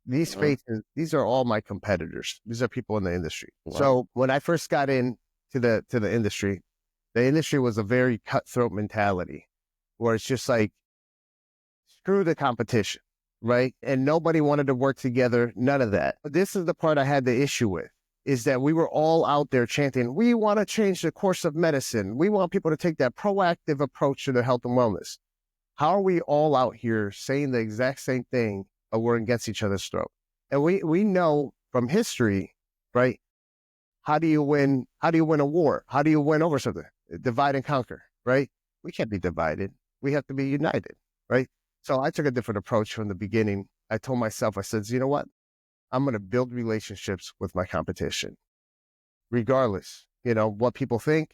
these faces, these are all my competitors. These are people in the industry. Wow. So when I first got into the industry was a very cutthroat mentality where it's just like, screw the competition, right? And nobody wanted to work together. None of that. But this is the part I had the issue with, is that we were all out there chanting, we want to change the course of medicine. We want people to take that proactive approach to their health and wellness. How are we all out here saying the exact same thing, but we're against each other's throat? And we know from history, right, how do you win a war? How do you win over something? Divide and conquer, right? We can't be divided. We have to be united, right? So I took a different approach from the beginning. I told myself, I said, you know what? I'm going to build relationships with my competition, regardless, what people think.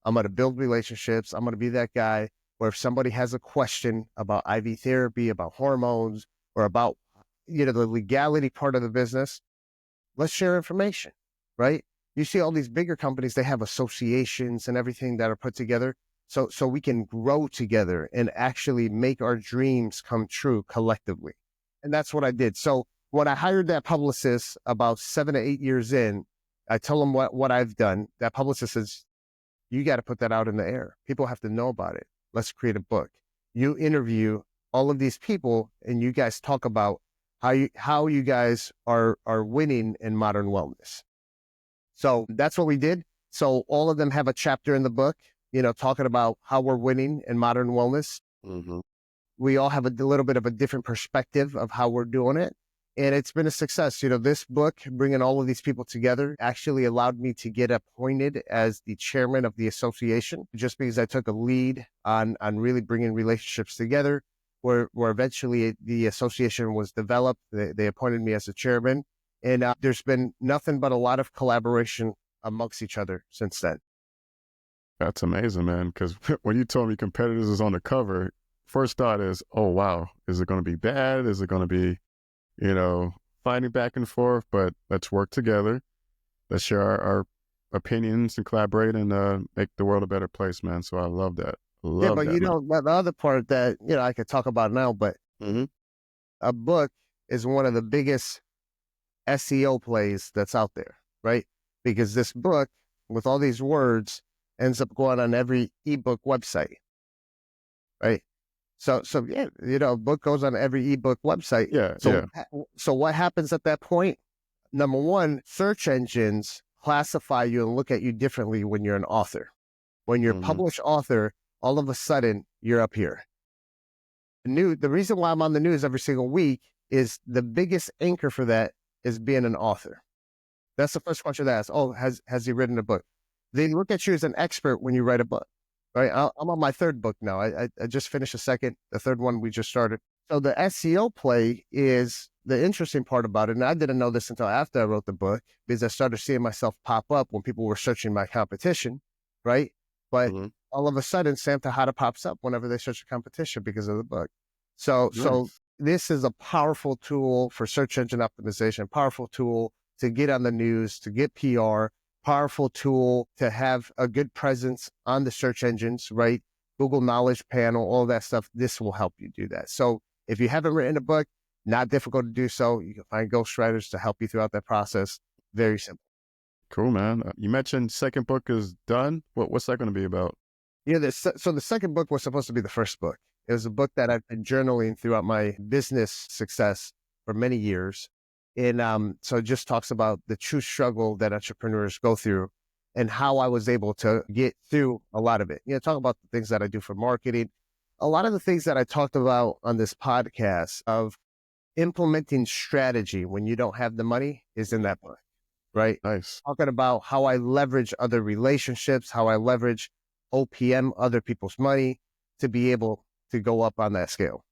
I'm going to build relationships. I'm going to be that guy where if somebody has a question about IV therapy, about hormones, or about, the legality part of the business, let's share information, right? You see all these bigger companies, they have associations and everything that are put together. So we can grow together and actually make our dreams come true collectively. And that's what I did. So when I hired that publicist about 7 to 8 years in, I tell him what I've done. That publicist says, you got to put that out in the air. People have to know about it. Let's create a book. You interview all of these people and you guys talk about how you guys are winning in modern wellness. So that's what we did. So all of them have a chapter in the book, talking about how we're winning in modern wellness. Mm-hmm. We all have a little bit of a different perspective of how we're doing it. And it's been a success. This book, bringing all of these people together, actually allowed me to get appointed as the chairman of the association, just because I took a lead on really bringing relationships together, where eventually the association was developed. They appointed me as the chairman. And there's been nothing but a lot of collaboration amongst each other since then. That's amazing, man. Because when you told me competitors is on the cover, first thought is, oh, wow, is it going to be bad? Is it going to be, fighting back and forth? But let's work together. Let's share our opinions and collaborate and make the world a better place, man. So I love that. But the other part that, I could talk about now, but a book is one of the biggest SEO plays that's out there, right? Because this book, with all these words, ends up going on every ebook website, right? So yeah, a book goes on every ebook website. Yeah. So what happens at that point? Number one, search engines classify you and look at you differently when you're an author. When you're a published author, all of a sudden you're up here. The reason why I'm on the news every single week is the biggest anchor for that is being an author. That's the first question they ask. Oh, has he written a book? They look at you as an expert when you write a book, right? I'm on my third book now. I just finished the third one we just started. So the SEO play is the interesting part about it. And I didn't know this until after I wrote the book, because I started seeing myself pop up when people were searching my competition, right? But all of a sudden, Sam Tejada pops up whenever they search a competition because of the book. So this is a powerful tool for search engine optimization, powerful tool to get on the news, to get PR, powerful tool to have a good presence on the search engines, right? Google Knowledge Panel, all that stuff. This will help you do that. So if you haven't written a book, not difficult to do so. You can find ghostwriters to help you throughout that process. Very simple. Cool, man. You mentioned second book is done. What's that going to be about? So the second book was supposed to be the first book. It was a book that I've been journaling throughout my business success for many years. And so it just talks about the true struggle that entrepreneurs go through and how I was able to get through a lot of it. Talk about the things that I do for marketing. A lot of the things that I talked about on this podcast of implementing strategy when you don't have the money is in that book, right? Nice. Talking about how I leverage other relationships, how I leverage OPM, other people's money, to be able to go up on that scale,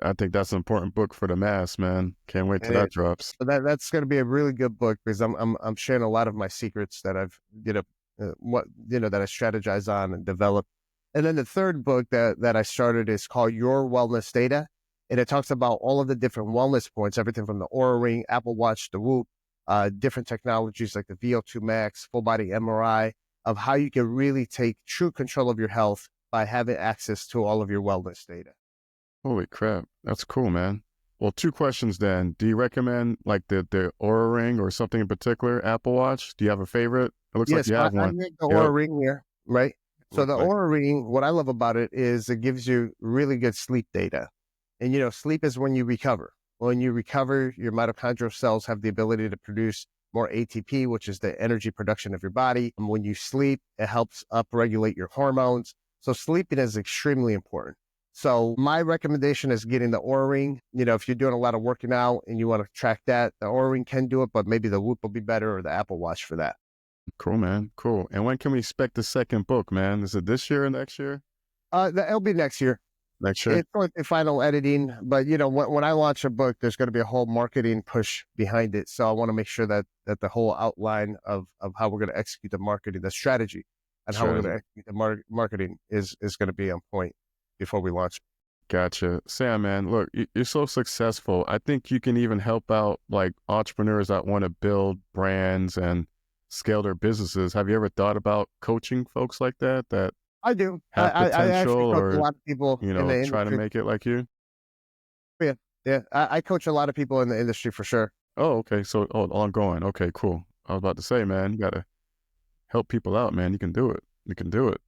I think that's an important book for the mass, man. Can't wait till that drops. So that's going to be a really good book, because I'm sharing a lot of my secrets that I've that I strategize on and develop. And then the third book that I started is called Your Wellness Data, and it talks about all of the different wellness points, everything from the Oura Ring, Apple Watch, the Whoop, different technologies like the VO2 Max, full body MRI, of how you can really take true control of your health by having access to all of your wellness data. Holy crap. That's cool, man. Well, 2 questions then. Do you recommend like the Oura Ring or something in particular, Apple Watch? Do you have a favorite? It looks like you have one. I make the Oura Ring here, right? So the Oura Ring, what I love about it is it gives you really good sleep data. And, sleep is when you recover. When you recover, your mitochondrial cells have the ability to produce more ATP, which is the energy production of your body. And when you sleep, it helps upregulate your hormones. So sleeping is extremely important. So my recommendation is getting the Oura Ring. If you're doing a lot of working out and you want to track that, the Oura Ring can do it, but maybe the Whoop will be better or the Apple Watch for that. Cool, man. Cool. And when can we expect the second book, man? Is it this year or next year? It'll be next year. Next year? It's going to final editing, but when I launch a book, there's going to be a whole marketing push behind it. So I want to make sure that the whole outline of how we're going to execute the marketing, the strategy, and how we're going to execute the marketing is going to be on point before we launch. Gotcha. Sam, man, look, you're so successful. I think you can even help out like entrepreneurs that want to build brands and scale their businesses. Have you ever thought about coaching folks like that I do. have I actually potential coach a or, lot of people in the industry. try to make it like you? Yeah. I coach a lot of people in the industry for sure. Oh, okay. So, ongoing. Okay, cool. I was about to say, man, you got to help people out, man. You can do it. You can do it.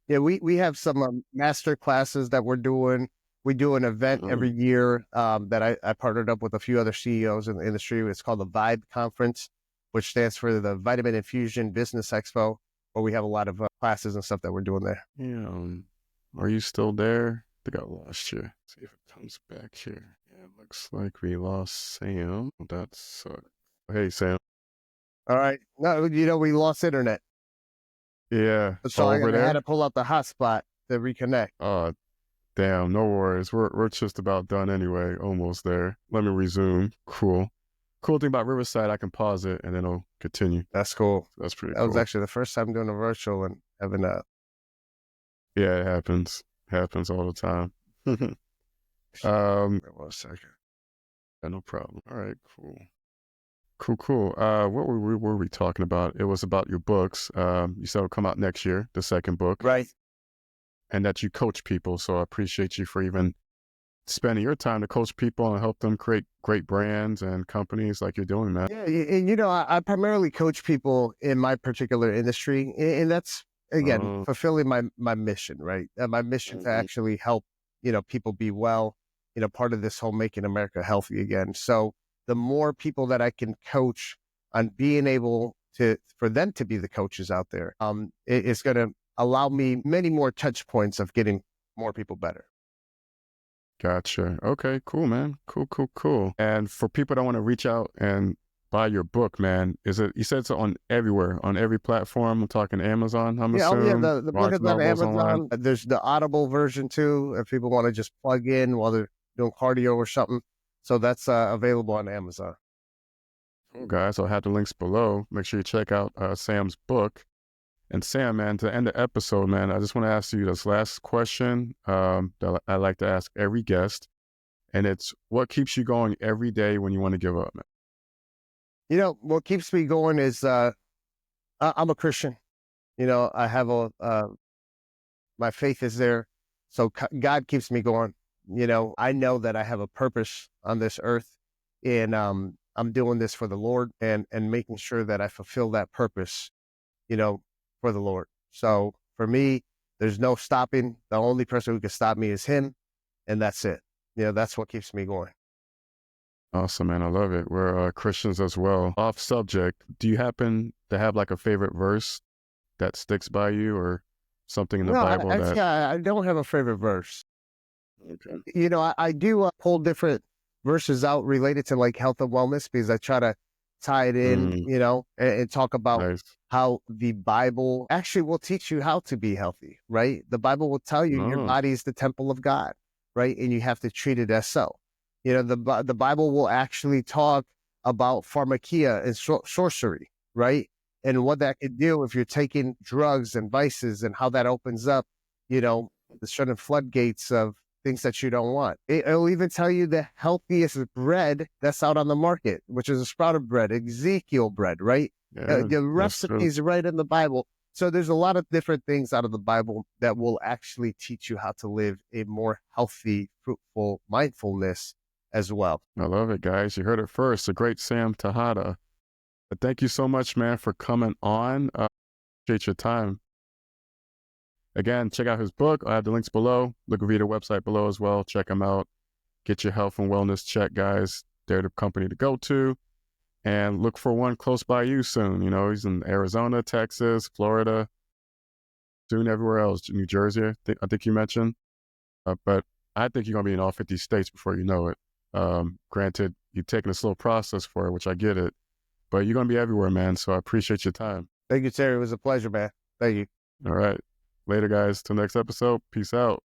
Yeah, we have some master classes that we're doing. We do an event every year that I partnered up with a few other CEOs in the industry. It's called the Vibe Conference, which stands for the Vitamin Infusion Business Expo, where we have a lot of classes and stuff that we're doing there. Yeah. Are you still there? I think I lost you. See if it comes back here. Yeah, it looks like we lost Sam. That sucks. Hey, Sam. All right. No, we lost internet. Yeah. So I over there? had to pull out the hotspot to reconnect. Damn, no worries. We're just about done anyway. Almost there. Let me resume. Cool. Cool thing about Riverside, I can pause it and then it'll continue. That's cool. That's pretty cool. That was actually the first time doing a virtual and having a... Yeah, it happens. Happens all the time. 1 second. Yeah, no problem. All right, cool. What were we talking about? It was about your books. You said it'll come out next year, the second book. Right. And that you coach people. So I appreciate you for even spending your time to coach people and help them create great brands and companies like you're doing, man. Yeah, and I primarily coach people in my particular industry, and that's again fulfilling my mission, right? My mission to actually help people be well. Part of this whole making America healthy again. So the more people that I can coach on being able for them to be the coaches out there, it's going to allow me many more touch points of getting more people better. Gotcha. Okay, cool, man. Cool. And for people that want to reach out and buy your book, man, you said it's on everywhere, on every platform? I'm talking Amazon, I'm assuming. Yeah, the book is on Amazon. Online. There's the Audible version too, if people want to just plug in while they're doing cardio or something. So that's available on Amazon. Cool, guys. I'll have the links below. Make sure you check out Sam's book. And Sam, man, to end the episode, man, I just want to ask you this last question that I like to ask every guest. And it's, what keeps you going every day when you want to give up, man? What keeps me going is I'm a Christian. I have my faith is there. So God keeps me going. I know that I have a purpose on this earth, and I'm doing this for the Lord and making sure that I fulfill that purpose, for the Lord. So for me, there's no stopping. The only person who can stop me is Him, and that's it. That's what keeps me going. Awesome, man. I love it. We're Christians as well. Off subject, do you happen to have like a favorite verse that sticks by you or something in the Bible? I don't have a favorite verse. Okay. I do pull different verses out related to like health and wellness because I try to tie it in, and talk about how the Bible actually will teach you how to be healthy, right? The Bible will tell you your body is the temple of God, right? And you have to treat it as so. The Bible will actually talk about pharmakia and sorcery, right? And what that could do if you're taking drugs and vices and how that opens up, the certain floodgates of things that you don't want. It'll even tell you the healthiest bread that's out on the market, which is a sprouted bread, Ezekiel bread, right? The recipes right in the Bible. So there's a lot of different things out of the Bible that will actually teach you how to live a more healthy, fruitful mindfulness as well. I love it, guys. You heard it first. The great Sam Tejada. Thank you so much, man, for coming on. Appreciate your time. Again, check out his book. I have the links below. Liquivida website below as well. Check him out. Get your health and wellness check, guys. They're the company to go to. And look for one close by you soon. He's in Arizona, Texas, Florida, soon everywhere else. New Jersey, I think you mentioned. But I think you're going to be in all 50 states before you know it. Granted, you're taking a slow process for it, which I get it, but you're going to be everywhere, man. So I appreciate your time. Thank you, Terry. It was a pleasure, man. Thank you. All right. Later, guys. Till next episode. Peace out.